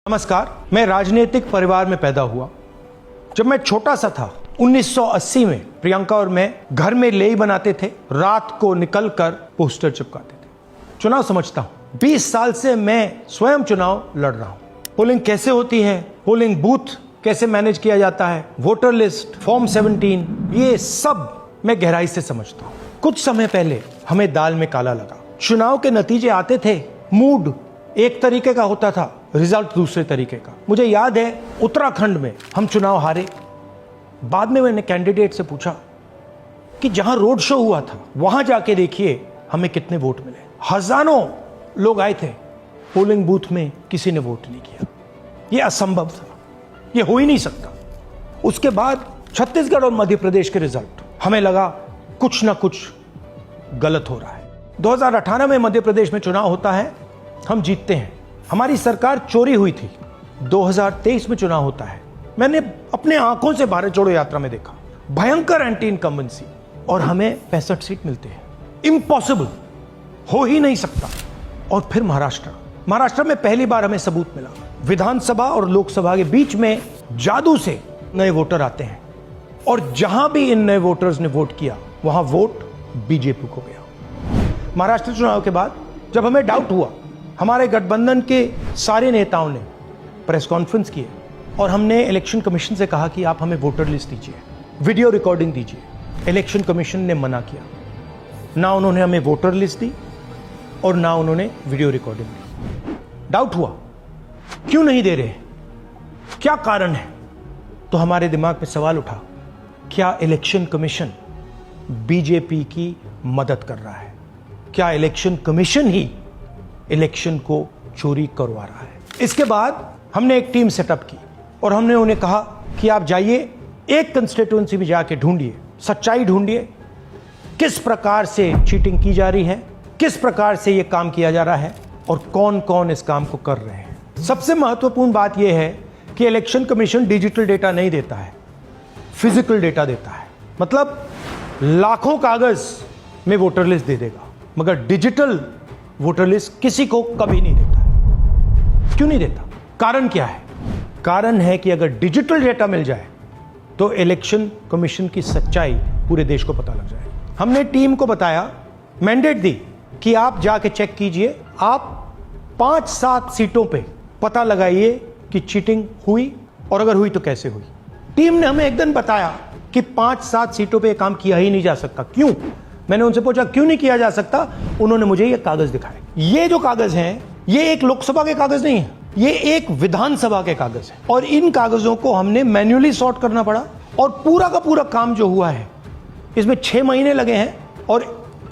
नमस्कार। मैं राजनीतिक परिवार में पैदा हुआ। जब मैं छोटा सा था 1980 में प्रियंका और मैं घर में लेई बनाते थे, रात को निकलकर पोस्टर चिपकाते थे। चुनाव समझता हूं। 20 साल से मैं स्वयं चुनाव लड़ रहा हूं। पोलिंग कैसे होती है, पोलिंग बूथ कैसे मैनेज किया जाता है, वोटर लिस्ट, फॉर्म 17, ये सब मैं गहराई से समझता हूं। कुछ समय पहले हमें दाल में काला लगा। चुनाव के नतीजे आते थे, मूड एक तरीके का होता था, रिजल्ट दूसरे तरीके का। मुझे याद है उत्तराखंड में हम चुनाव हारे। बाद में मैंने कैंडिडेट से पूछा कि जहां रोड शो हुआ था वहां जाके देखिए हमें कितने वोट मिले। हजारों लोग आए थे, पोलिंग बूथ में किसी ने वोट नहीं किया। यह असंभव था, यह हो ही नहीं सकता। उसके बाद छत्तीसगढ़ और मध्य प्रदेश के रिजल्ट, हमें लगा कुछ ना कुछ गलत हो रहा है। 2018 में मध्य प्रदेश में चुनाव होता है, हम जीतते हैं। हमारी सरकार चोरी हुई थी। 2023 में चुनाव होता है, मैंने अपने आंखों से भारत जोड़ो यात्रा में देखा, भयंकर एंटी इनकम्बेंसी, और हमें 65 सीट मिलते हैं। इम्पॉसिबल, हो ही नहीं सकता। और फिर महाराष्ट्र में पहली बार हमें सबूत मिला। विधानसभा और लोकसभा के बीच में जादू से नए वोटर आते हैं, और जहां भी इन नए वोटर्स ने वोट किया वहां वोट बीजेपी को गया। महाराष्ट्र चुनाव के बाद जब हमें डाउट हुआ, हमारे गठबंधन के सारे नेताओं ने प्रेस कॉन्फ्रेंस किए और हमने इलेक्शन कमीशन से कहा कि आप हमें वोटर लिस्ट दीजिए, वीडियो रिकॉर्डिंग दीजिए। इलेक्शन कमीशन ने मना किया। ना उन्होंने हमें वोटर लिस्ट दी और ना उन्होंने वीडियो रिकॉर्डिंग दी। डाउट हुआ, क्यों नहीं दे रहे, क्या कारण है? तो हमारे दिमाग में सवाल उठा, क्या इलेक्शन कमीशन बीजेपी की मदद कर रहा है? क्या इलेक्शन कमीशन ही इलेक्शन को चोरी करवा रहा है? इसके बाद हमने एक टीम सेटअप की और हमने उन्हें कहा कि आप जाइए, एक कंस्टिट्यूएंसी में जाके ढूंढिए, सच्चाई ढूंढिए, किस प्रकार से चीटिंग की जा रही है, किस प्रकार से यह काम किया जा रहा है और कौन कौन इस काम को कर रहे हैं। सबसे महत्वपूर्ण बात यह है कि इलेक्शन कमीशन डिजिटल डेटा नहीं देता है, फिजिकल डेटा देता है। मतलब लाखों कागज में वोटर लिस्ट दे देगा, मगर डिजिटल वोटर लिस्ट किसी को कभी नहीं देता। क्यों नहीं देता? कारण क्या है? कारण है कि अगर डिजिटल डेटा मिल जाए तो इलेक्शन कमीशन की सच्चाई पूरे देश को पता लग जाए। हमने टीम को बताया, मैंडेट दी कि आप जाके चेक कीजिए, आप 5-7 सीटों पे पता लगाइए कि चीटिंग हुई, और अगर हुई तो कैसे हुई। टीम ने हमें एक दिन बताया कि 5-7 सीटों पे काम किया ही नहीं जा सकता। क्यों? मैंने उनसे पूछा क्यों नहीं किया जा सकता। उन्होंने मुझे ये कागज दिखाए। ये जो कागज हैं, ये एक लोकसभा के कागज नहीं है, ये एक विधानसभा के कागज है, और इन कागजों को हमने मैन्युअली सॉर्ट करना पड़ा। और पूरा का पूरा काम जो हुआ है, इसमें 6 महीने लगे हैं, और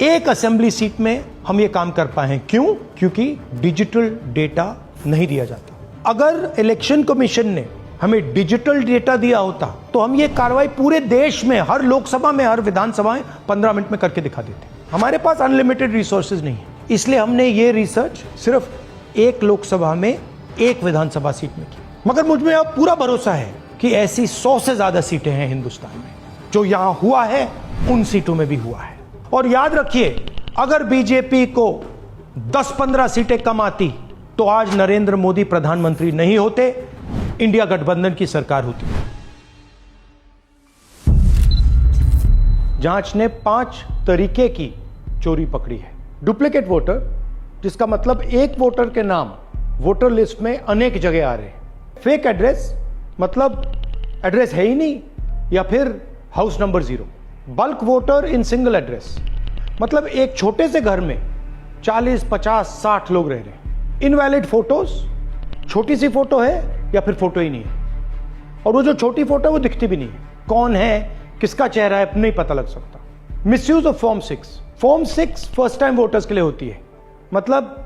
एक असेंबली सीट में हम ये काम कर पाए हैं। क्यों? क्योंकि डिजिटल डेटा नहीं दिया जाता। अगर इलेक्शन कमीशन ने हमें डिजिटल डेटा दिया होता तो हम ये कार्रवाई पूरे देश में, हर लोकसभा में, हर विधानसभा में 15 मिनट में करके दिखा देते। हमारे पास अनलिमिटेड रिसोर्सेज नहीं है, इसलिए हमने ये रिसर्च सिर्फ एक लोकसभा में, एक विधानसभा सीट में की। मगर मुझ में अब पूरा भरोसा है कि ऐसी 100 से ज्यादा सीटें हैं हिंदुस्तान में। जो यहां हुआ है उन सीटों में भी हुआ है। और याद रखिए, अगर बीजेपी को 10-15 सीटें कम आती तो आज नरेंद्र मोदी प्रधानमंत्री नहीं होते, इंडिया गठबंधन की सरकार होती। जांच ने 5 तरीके की चोरी पकड़ी है। डुप्लीकेट वोटर, जिसका मतलब एक वोटर के नाम वोटर लिस्ट में अनेक जगह आ रहे हैं। फेक एड्रेस, मतलब एड्रेस है ही नहीं, या फिर house number 0। Bulk voter in single address, मतलब एक छोटे से घर में 40, 50, 60 लोग रह रहे हैं। इनवैलिड फोटोज, छोटी सी फोटो है या फिर फोटो ही नहीं है, और वो जो छोटी फोटो है वो दिखती भी नहीं है। कौन है, किसका चेहरा है, नहीं पता लग सकता। Misuse of form 6। Form 6 first time voters के लिए होती है, मतलब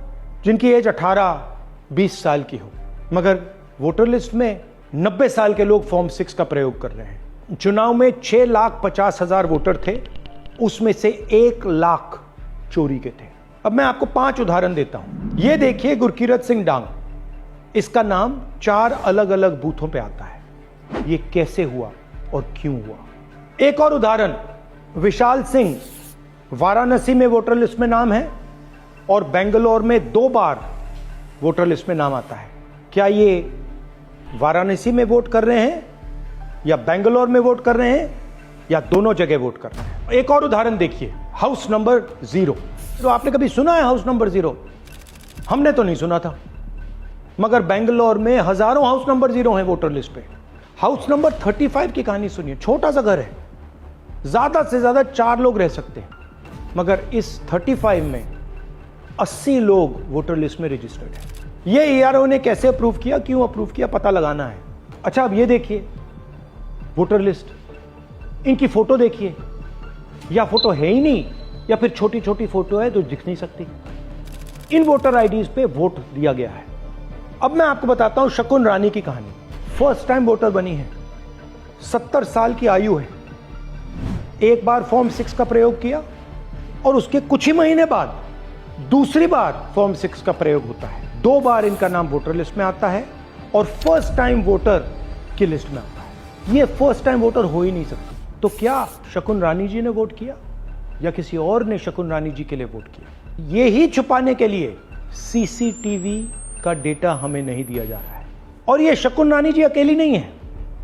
जिनकी एज 18-20 साल की हो, मगर वोटर लिस्ट में 90 साल के लोग फॉर्म 6 का प्रयोग कर रहे हैं। चुनाव में 6,50,000 वोटर थे, उसमें से 1 लाख चोरी के थे। अब मैं आपको 5 उदाहरण देता हूं। ये देखिए, गुरकीरत सिंह डांग, इसका नाम 4 अलग अलग बूथों पे आता है। ये कैसे हुआ और क्यों हुआ? एक और उदाहरण, विशाल सिंह, वाराणसी में वोटर लिस्ट में नाम है और बेंगलोर में 2 बार वोटर लिस्ट में नाम आता है। क्या ये वाराणसी में वोट कर रहे हैं या बेंगलोर में वोट कर रहे हैं या दोनों जगह वोट कर रहे हैं? एक और उदाहरण देखिए, हाउस नंबर 0। तो आपने कभी सुना है हाउस नंबर 0? हमने तो नहीं सुना था, मगर बेंगलोर में हजारों हाउस नंबर 0 हैं वोटर लिस्ट पे। हाउस नंबर 35 की कहानी सुनिए। छोटा सा घर है, ज्यादा से ज्यादा 4 लोग रह सकते हैं, मगर इस 35 में 80 लोग वोटर लिस्ट में रजिस्टर्ड है। ये ईआरओ ने कैसे अप्रूव किया, क्यों अप्रूव किया, पता लगाना है। अच्छा, अब ये देखिए वोटर लिस्ट, इनकी फोटो देखिए, या फोटो है ही नहीं या फिर छोटी छोटी फोटो है तो दिख नहीं सकती। इन वोटर आईडीज पे वोट दिया गया है। अब मैं आपको बताता हूं शकुन रानी की कहानी। फर्स्ट टाइम वोटर बनी है, 70 साल की आयु है। एक बार फॉर्म 6 का प्रयोग किया और उसके कुछ ही महीने बाद दूसरी बार फॉर्म 6 का प्रयोग होता है। 2 बार इनका नाम वोटर लिस्ट में आता है और फर्स्ट टाइम वोटर की लिस्ट में आता है। ये फर्स्ट टाइम वोटर हो ही नहीं सकती। तो क्या शकुन रानी जी ने वोट किया या किसी और ने शकुन रानी जी के लिए वोट किया? ये ही छुपाने के लिए सीसीटीवी का डेटा हमें नहीं दिया जा रहा है। और ये शकुन रानी जी अकेली नहीं है,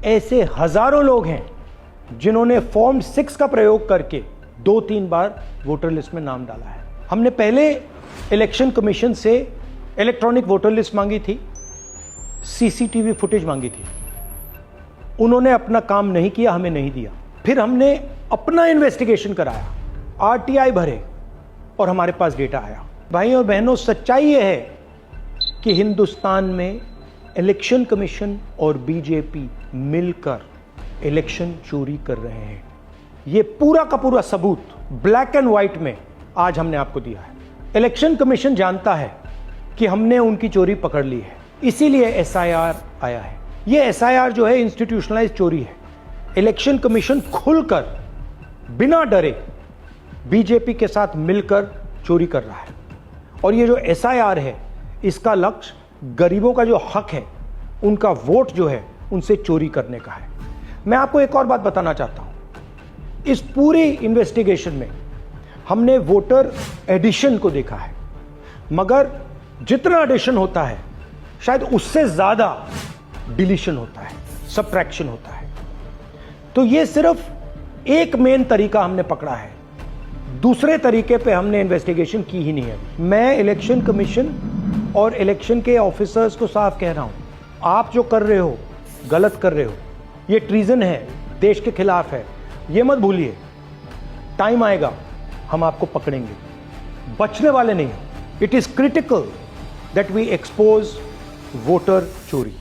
ऐसे हजारों लोग हैं जिन्होंने फॉर्म 6 का प्रयोग करके 2-3 बार वोटर लिस्ट में नाम डाला है। हमने पहले इलेक्शन कमीशन से इलेक्ट्रॉनिक वोटर लिस्ट मांगी थी, सीसीटीवी फुटेज मांगी थी। उन्होंने अपना काम नहीं किया, हमें नहीं दिया। फिर हमने अपना इन्वेस्टिगेशन कराया, आरटीआई भरे और हमारे पास डेटा आया। भाई और बहनों, सच्चाई यह है कि हिंदुस्तान में इलेक्शन कमीशन और बीजेपी मिलकर इलेक्शन चोरी कर रहे हैं। यह पूरा का पूरा सबूत ब्लैक एंड व्हाइट में आज हमने आपको दिया है। इलेक्शन कमीशन जानता है कि हमने उनकी चोरी पकड़ ली है, इसीलिए एसआईआर आया है। यह एसआईआर जो है इंस्टीट्यूशनलाइज चोरी है। इलेक्शन कमीशन खुलकर बिना डरे बीजेपी के साथ मिलकर चोरी कर रहा है। और ये जो एसआईआर है, इसका लक्ष्य गरीबों का जो हक है, उनका वोट जो है, उनसे चोरी करने का है। मैं आपको एक और बात बताना चाहता हूं। इस पूरी इन्वेस्टिगेशन में हमने वोटर एडिशन को देखा है, मगर जितना एडिशन होता है शायद उससे ज्यादा डिलीशन होता है, सबट्रैक्शन होता है। तो ये सिर्फ एक मेन तरीका हमने पकड़ा है, दूसरे तरीके पे हमने इन्वेस्टिगेशन की ही नहीं है। मैं इलेक्शन कमीशन और इलेक्शन के ऑफिसर्स को साफ कह रहा हूं, आप जो कर रहे हो गलत कर रहे हो, ये ट्रीजन है, देश के खिलाफ है। ये मत भूलिए, टाइम आएगा हम आपको पकड़ेंगे, बचने वाले नहीं हो। It is critical that we expose voter चोरी।